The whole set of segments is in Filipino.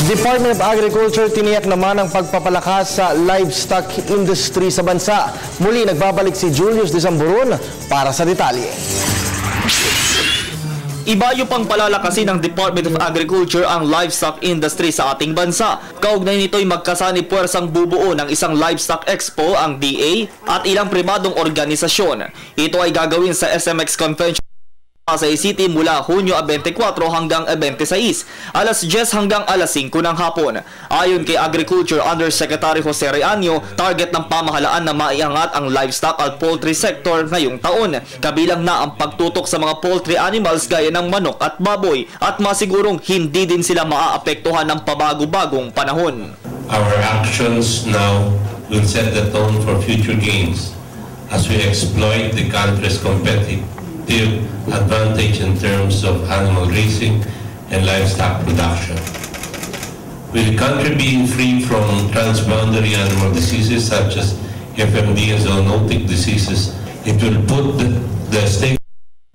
Department of Agriculture tiniyak naman ang pagpapalakas sa livestock industry sa bansa. Muli nagbabalik si Julius Desamburon para sa detalye. Ibayo pang palalakasin ng Department of Agriculture ang livestock industry sa ating bansa. Kaugnay nito'y magkasani puwersang bubuo ng isang livestock expo ang DA at ilang pribadong organisasyon. Ito ay gagawin sa SMX Convention sa City mula Hunyo 24 hanggang 26, alas 10 hanggang alas 5 ng hapon. Ayon kay Agriculture Undersecretary Jose Reaño, target ng pamahalaan na maiangat ang livestock at poultry sector ngayong taon. Kabilang na ang pagtutok sa mga poultry animals gaya ng manok at baboy at masigurong hindi din sila maaapektuhan ng pabago-bagong panahon. Our actions now will set the tone for future gains as we exploit the country's competitive advantage in terms of animal raising and livestock production. With the country being free from transboundary animal diseases such as FMD and zoonotic diseases, it will put the stakes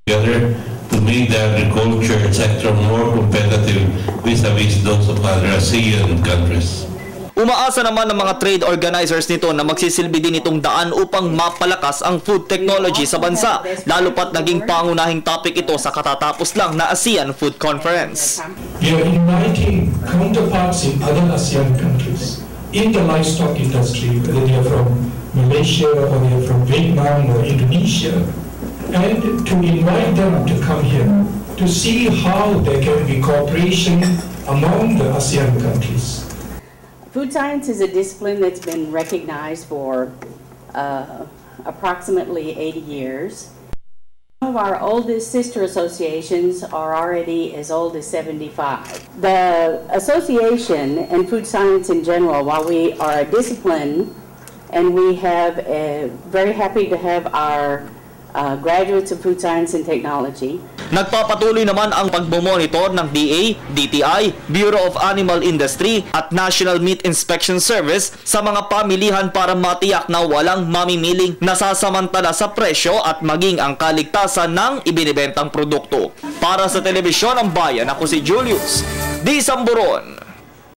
together to make the agriculture sector more competitive vis-a-vis those of other ASEAN countries. Umaasa naman ng mga trade organizers nito na magsisilbi din itong daan upang mapalakas ang food technology sa bansa, lalo pat naging pangunahing topic ito sa katatapos lang na ASEAN Food Conference. We are inviting counterparts in other ASEAN countries in the livestock industry, whether they are from Malaysia or they are from Vietnam or Indonesia, and to invite them to come here to see how there can be cooperation among the ASEAN countries. Food science is a discipline that's been recognized for approximately 80 years. Some of our oldest sister associations are already as old as 75. The association and food science in general, while we are a discipline and we have very happy to have our graduates of food science and technology. Nagpapatuloy naman ang pagmomonitor ng DA, DTI, Bureau of Animal Industry at National Meat Inspection Service sa mga pamilihan para matiyak na walang mamimiling nasasamantala sa presyo at maging ang kaligtasan ng ibinibentang produkto. Para sa Telebisyon ng Bayan, ako si Julius Desamburon.